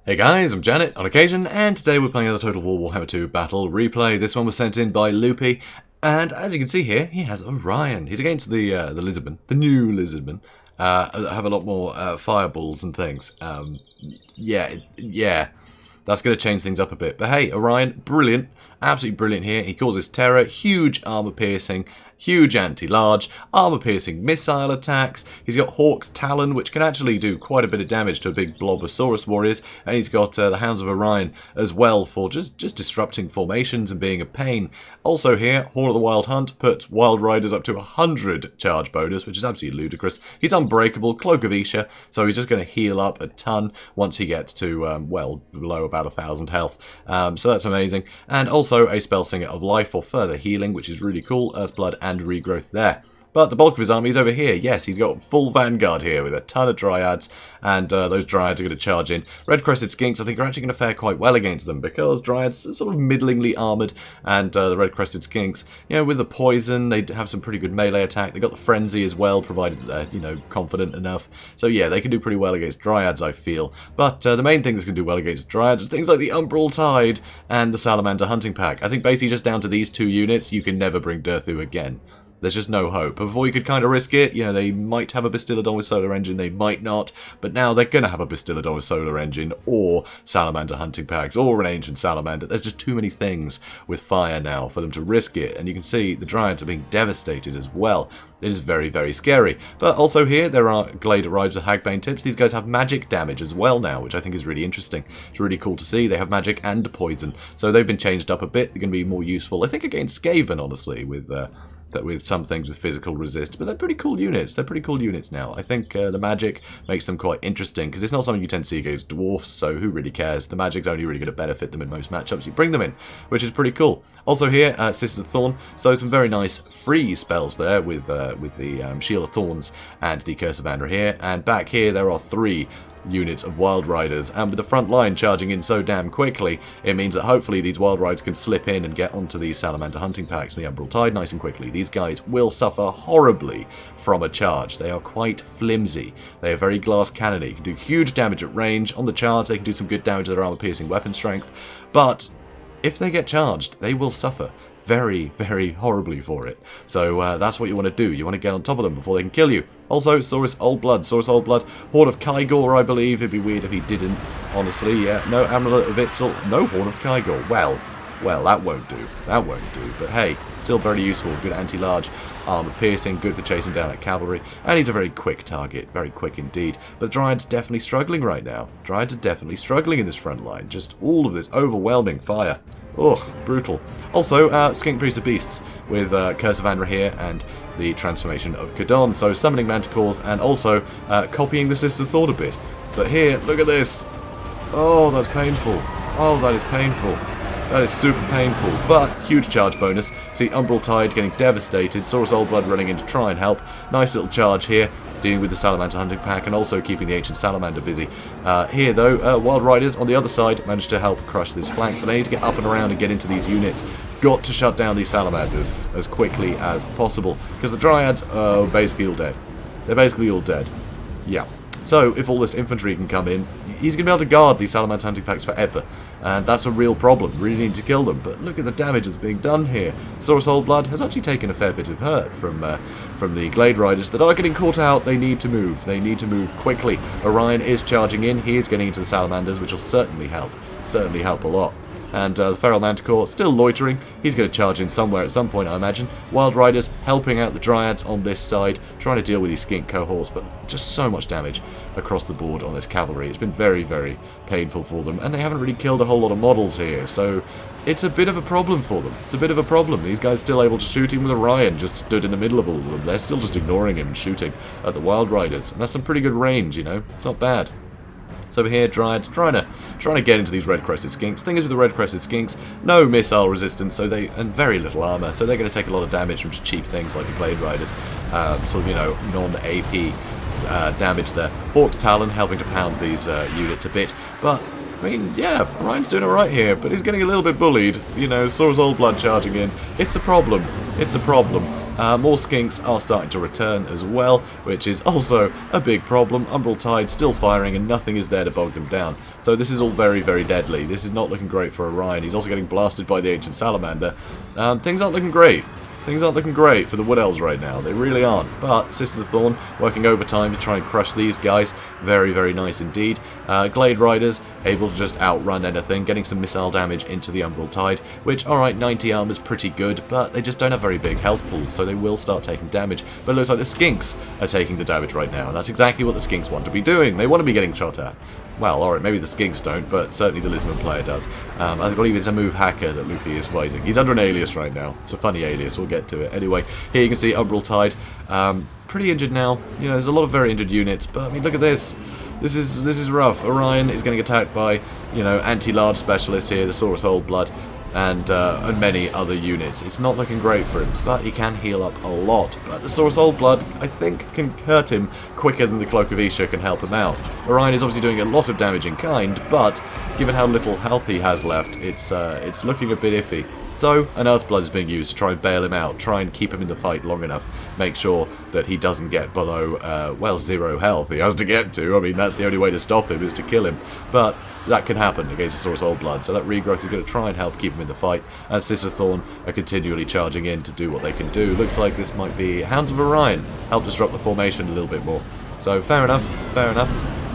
Hey guys, I'm Janet on occasion, and today we're playing another Total War Warhammer II Battle Replay. This one was sent in by Loupi, and as you can see here, he has Orion. He's against the Lizardmen, the new Lizardmen, that have a lot more fireballs and things. Yeah, that's going to change things up a bit. But hey, Orion, brilliant, absolutely brilliant here. He causes terror, huge armor piercing, huge anti-large, armor-piercing missile attacks. He's got Hawk's Talon, which can actually do quite a bit of damage to a big Blobosaurus warriors. And he's got the Hounds of Orion as well for just disrupting formations and being a pain. Also here, Horn of the Wild Hunt puts Wild Riders up to 100 charge bonus, which is absolutely ludicrous. He's unbreakable, Cloak of Isha, so he's just going to heal up a ton once he gets to, well, below about 1,000 health. So that's amazing. And also a Spellsinger of Life for further healing, which is really cool. Earthblood and regrowth there. But the bulk of his army is over here. Yes, he's got full vanguard here with a ton of dryads, and those dryads are going to charge in. Red-crested skinks, I think, are actually going to fare quite well against them because dryads are sort of middlingly armoured, and the red-crested skinks, you know, with the poison, they have some pretty good melee attack. They got the frenzy as well, provided they're, you know, confident enough. So yeah, they can do pretty well against dryads, I feel. But the main thing that's going to do well against dryads is things like the Umbral Tide and the Salamander Hunting Pack. I think basically just down to these two units, you can never bring Durthu again. There's just no hope. But before you could kind of risk it, you know, they might have a Bastillodon with solar engine, they might not, but now they're going to have a Bastillodon with solar engine, or Salamander hunting packs, or an ancient Salamander. There's just too many things with fire now for them to risk it, and you can see the Dryads are being devastated as well. It is very, very scary. But also here, there are Glade Arrives with Hagbane tips. These guys have magic damage as well now, which I think is really interesting. It's really cool to see. They have magic and poison, so they've been changed up a bit. They're going to be more useful, I think, against Skaven, honestly, with some things with physical resist, but they're pretty cool units. They're pretty cool units now. I think the magic makes them quite interesting, because it's not something you tend to see against dwarfs, so who really cares? The magic's only really going to benefit them in most matchups you bring them in, which is pretty cool. Also here, Sisters of Thorn, so some very nice free spells there with the Shield of Thorns and the Curse of Andra here, and back here there are 3 units of Wild Riders, and with the front line charging in so damn quickly, it means that hopefully these Wild Riders can slip in and get onto these Salamander hunting packs and the Umbral Tide nice and quickly. These guys will suffer horribly from a charge. They are quite flimsy. They are very glass cannony. They can do huge damage at range. On the charge, they can do some good damage to their armor-piercing weapon strength, but if they get charged, they will suffer very, very horribly for it. So that's what you want to do. You want to get on top of them before they can kill you. Also, Saurus Old Blood, Horn of Kygor, I believe. It'd be weird if he didn't, honestly. Yeah, no Amulet of Itzel, no Horn of Kygor. Well, that won't do. That won't do. But hey, still very useful. Good anti-large, armor piercing, good for chasing down that cavalry. And he's a very quick target, very quick indeed. But Dryad's definitely struggling right now. Dryads are definitely struggling in this front line. Just all of this overwhelming fire. Ugh, brutal. Also, Skink Priest of Beasts with Curse of Andra here and the transformation of Kadon. So summoning Manticores and also copying the Sister Thought a bit. But here, look at this. Oh, that's painful. Oh, that is painful. That is super painful, but huge charge bonus. See Umbral Tide getting devastated. Saurus Old Blood running in to try and help. Nice little charge here, dealing with the Salamander hunting pack and also keeping the ancient Salamander busy. Here though, Wild Riders on the other side managed to help crush this flank, but they need to get up and around and get into these units. Got to shut down these Salamanders as quickly as possible, because the Dryads are basically all dead. They're basically all dead. Yeah. So if all this infantry can come in, he's going to be able to guard these Salamander hunting packs forever. And that's a real problem. Really need to kill them. But look at the damage that's being done here. Saurus Old Blood has actually taken a fair bit of hurt from the Glade Riders that are getting caught out. They need to move. They need to move quickly. Orion is charging in. He is getting into the Salamanders, which will certainly help. Certainly help a lot. And the Feral Manticore still loitering. He's going to charge in somewhere at some point, I imagine. Wild Riders helping out the Dryads on this side, trying to deal with these skink cohorts, but just so much damage across the board on this cavalry. It's been very, very painful for them, and they haven't really killed a whole lot of models here, so it's a bit of a problem for them. It's a bit of a problem. These guys still able to shoot him with Orion, just stood in the middle of all of them. They're still just ignoring him and shooting at the Wild Riders, and that's some pretty good range, you know. It's not bad. So over here, Dryads trying to get into these red-crested skinks. Thing is with the red-crested skinks, no missile resistance, and very little armor, so they're going to take a lot of damage from just cheap things like the Glade Riders, sort of, you know, non-AP damage there. Hawk's Talon helping to pound these units a bit, but I mean, yeah, Ryan's doing alright here, but he's getting a little bit bullied. You know, Saurus Old Blood charging in. It's a problem. It's a problem. More skinks are starting to return as well, which is also a big problem. Umbral Tide still firing and nothing is there to bog them down. So this is all very, very deadly. This is not looking great for Orion. He's also getting blasted by the Ancient Salamander. Things aren't looking great. Things aren't looking great for the Wood Elves right now. They really aren't. But Sister of the Thorn working overtime to try and crush these guys. Very, very nice indeed. Glade Riders able to just outrun anything, getting some missile damage into the Umbral Tide, which, alright, 90 armor is pretty good, but they just don't have very big health pools, so they will start taking damage. But it looks like the Skinks are taking the damage right now, and that's exactly what the Skinks want to be doing. They want to be getting shot at. Well, alright, maybe the Skinks don't, but certainly the Lizardmen player does. I believe it's a move hacker that Loupi is fighting. He's under an alias right now. It's a funny alias, we'll get to it. Anyway, here you can see Umbral Tide. Pretty injured now. You know, there's a lot of very injured units, but I mean, look at this. This is rough. Orion is getting attacked by, you know, anti-large specialists here, the Saurus Whole Blood, and many other units. It's not looking great for him, but he can heal up a lot. But the Saurus Whole Blood, I think, can hurt him quicker than the Cloak of Isha can help him out. Orion is obviously doing a lot of damage in kind, but given how little health he has left, it's looking a bit iffy. So, an Earthblood is being used to try and bail him out, try and keep him in the fight long enough, make sure that he doesn't get below, well, 0 health he has to get to. I mean, that's the only way to stop him, is to kill him. But that can happen against the Saurus Whole Blood, so that regrowth is going to try and help keep him in the fight, and Sister Thorn are continually charging in to do what they can do. Looks like this might be Hounds of Orion, help disrupt the formation a little bit more. So, fair enough,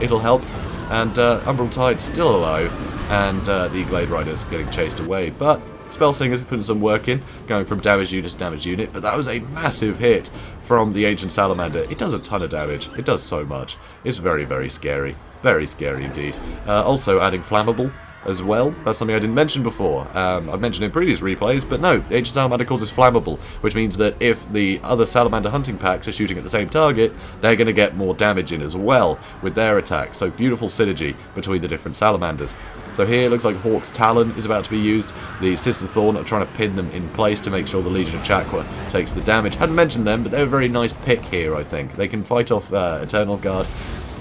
it'll help. And Umbral Tide's still alive, and the Glade Riders are getting chased away, but Spellsinger's putting some work in, going from damage unit to damage unit, but that was a massive hit from the Ancient Salamander. It does a ton of damage. It does so much. It's very, very scary. Very scary indeed. Also adding Flammable as well. That's something I didn't mention before. I've mentioned in previous replays, but no, the Ancient Salamander causes Flammable, which means that if the other Salamander hunting packs are shooting at the same target, they're going to get more damage in as well with their attacks. So beautiful synergy between the different Salamanders. So here it looks like Hawk's Talon is about to be used. The Sister Thorn are trying to pin them in place to make sure the Legion of Chakra takes the damage. Hadn't mentioned them, but they're a very nice pick here, I think. They can fight off Eternal Guard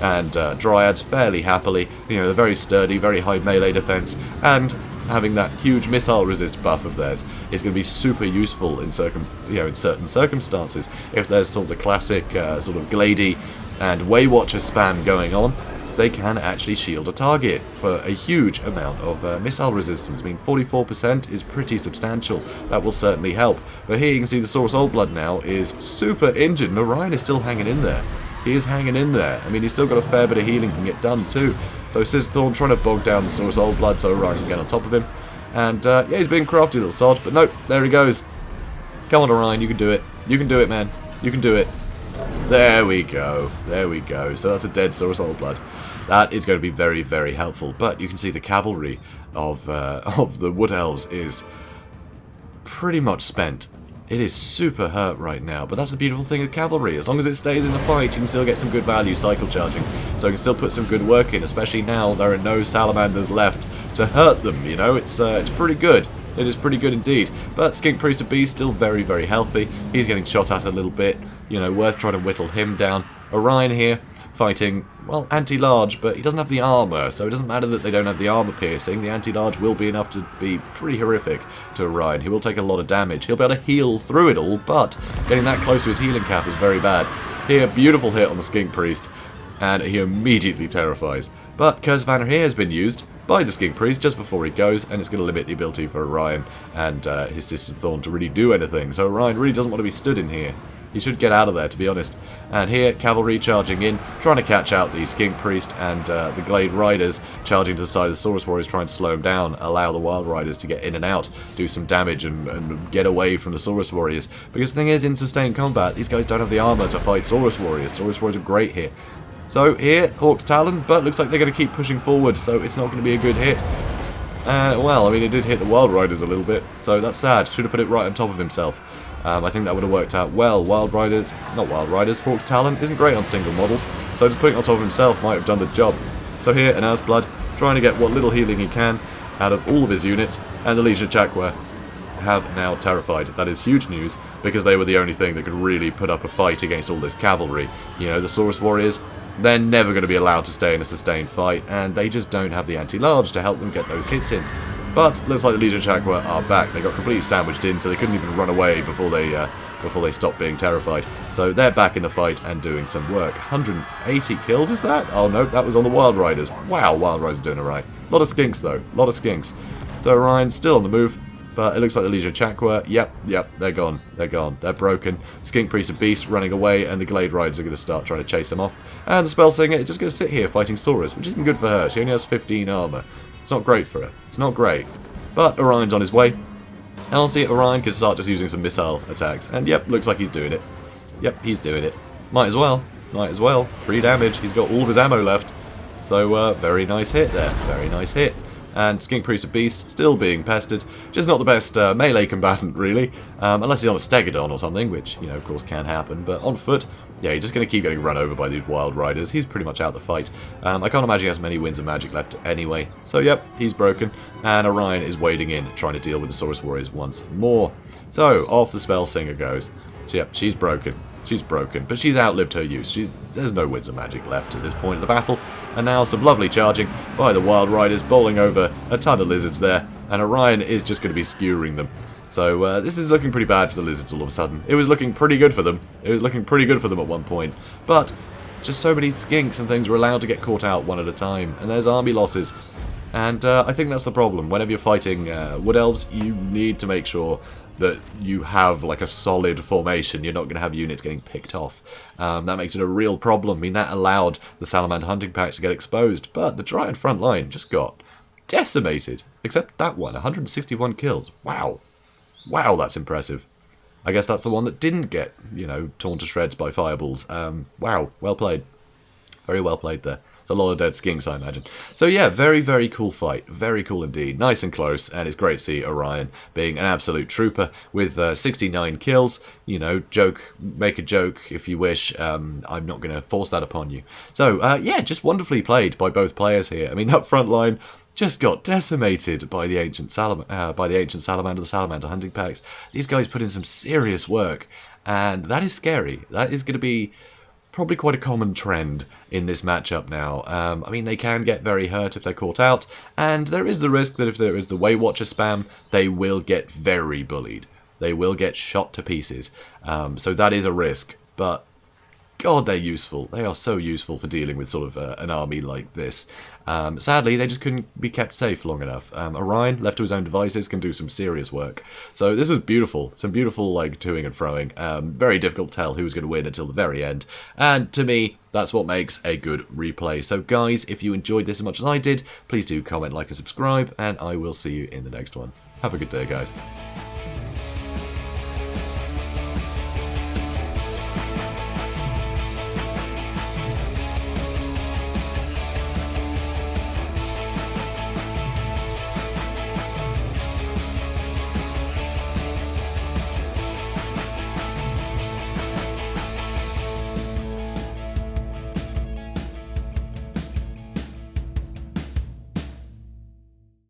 and Dryads fairly happily. You know, they're very sturdy, very high melee defense, and having that huge missile resist buff of theirs is going to be super useful in certain circumstances. If there's sort of the classic sort of Glady and Waywatcher spam going on, they can actually shield a target for a huge amount of missile resistance. I mean, 44% is pretty substantial. That will certainly help. But here you can see the Saurus Whole Blood now is super injured, and Orion is still hanging in there. He is hanging in there. I mean, he's still got a fair bit of healing can get done too. So Sister Thorn trying to bog down the Saurus Whole Blood so Orion can get on top of him. And yeah, he's being crafty, little sod, but nope, there he goes. Come on, Orion, you can do it. You can do it, man. You can do it. There we go. There we go. So that's a dead Saurus Whole Blood. That is going to be very, very helpful. But you can see the cavalry of the Wood Elves is pretty much spent. It is super hurt right now, but that's the beautiful thing with cavalry. As long as it stays in the fight, you can still get some good value cycle charging. So you can still put some good work in, especially now there are no salamanders left to hurt them, you know. It's pretty good. It is pretty good indeed. But Skink Priest of Beast still very, very healthy. He's getting shot at a little bit. You know, worth trying to whittle him down. Orion here fighting, well, anti-large, but he doesn't have the armor, so it doesn't matter that they don't have the armor piercing. The anti-large will be enough to be pretty horrific to Orion. He will take a lot of damage. He'll be able to heal through it all, but getting that close to his healing cap is very bad. Here, beautiful hit on the Skink Priest, and he immediately terrifies. But Curse of Honor here has been used by the Skink Priest just before he goes, and it's going to limit the ability for Orion and his Sister Thorn to really do anything. So Orion really doesn't want to be stood in here. He should get out of there, to be honest. And here, Cavalry charging in, trying to catch out the Skink Priest and the Glade Riders charging to the side of the Saurus Warriors, trying to slow him down, allow the Wild Riders to get in and out, do some damage and get away from the Saurus Warriors. Because the thing is, in sustained combat, these guys don't have the armor to fight Saurus Warriors. Saurus Warriors are great here. So here, Hawk's Talon, but looks like they're going to keep pushing forward, so it's not going to be a good hit. Well, I mean, it did hit the Wild Riders a little bit, so that's sad. Should have put it right on top of himself. I think that would have worked out well. Hawk's Talon isn't great on single models, so just putting it on top of himself might have done the job. So here, an Earthblood, trying to get what little healing he can out of all of his units, and the Legion of Chakra have now terrified. That is huge news, because they were the only thing that could really put up a fight against all this cavalry. You know, the Saurus Warriors, they're never going to be allowed to stay in a sustained fight, and they just don't have the anti-large to help them get those hits in. But looks like the Legion of Chakra are back. They got completely sandwiched in, so they couldn't even run away before they before they stop being terrified. So they're back in the fight and doing some work. 180 kills, is that? Oh no, that was on the Wild Riders. Wow, Wild Riders are doing alright. A lot of skinks though, a lot of skinks. So Orion's still on the move, but it looks like the Legion Chakra, yep, they're gone, they're broken. Skink Priest and Beast running away, and the Glade Riders are going to start trying to chase them off. And the Spellsinger is just going to sit here fighting Saurus, which isn't good for her. She only has 15 armor. It's not great for her. It's not great. But Orion's on his way. And honestly, Orion can start just using some missile attacks. And yep, looks like he's doing it. Yep, he's doing it. Might as well. Might as well. Free damage. He's got all of his ammo left. So, very nice hit there. Very nice hit. And Skink Priest of Beast still being pestered. Just not the best melee combatant, really. Unless he's on a Stegodon or something, which, you know, of course can happen. But on foot, yeah, he's just going to keep getting run over by these Wild Riders. He's pretty much out the fight. I can't imagine he has many winds of magic left anyway. So, yep, he's broken. And Orion is wading in, trying to deal with the Saurus Warriors once more. So, off the Spellsinger goes. So, yep, she's broken. She's broken, but she's outlived her use. There's no winds of magic left at this point of the battle. And now some lovely charging by the Wild Riders, bowling over a ton of lizards there. And Orion is just going to be skewering them. So this is looking pretty bad for the lizards all of a sudden. It was looking pretty good for them. It was looking pretty good for them at one point. But just so many skinks and things were allowed to get caught out one at a time. And there's army losses. And I think that's the problem. Whenever you're fighting Wood Elves, you need to make sure that you have like a solid formation. You're not going to have units getting picked off. That makes it a real problem. I mean, that allowed the Salamander hunting packs to get exposed, but the Dryad front line just got decimated. Except that one, 161 kills. Wow. Wow, that's impressive. I guess that's the one that didn't get, you know, torn to shreds by fireballs. Wow, well played. Very well played there. A lot of dead skinks, I imagine. So yeah, very, very cool fight. Very cool indeed. Nice and close, and it's great to see Orion being an absolute trooper with 69 kills. You know, make a joke if you wish. I'm not going to force that upon you. So yeah, just wonderfully played by both players here. I mean, that front line just got decimated by the ancient Salamander, the Salamander hunting packs. These guys put in some serious work, and that is scary. That is going to be probably quite a common trend in this matchup now. I mean, they can get very hurt if they're caught out, and there is the risk that if there is the Way Watcher spam, they will get very bullied. They will get shot to pieces. So that is a risk, but God, they're useful. They are so useful for dealing with sort of an army like this. Sadly, they just couldn't be kept safe long enough. Orion, left to his own devices, can do some serious work. So this was beautiful. Some beautiful, like, toing and froing. Very difficult to tell who was going to win until the very end. And to me, that's what makes a good replay. So guys, if you enjoyed this as much as I did, please do comment, like, and subscribe, and I will see you in the next one. Have a good day, guys.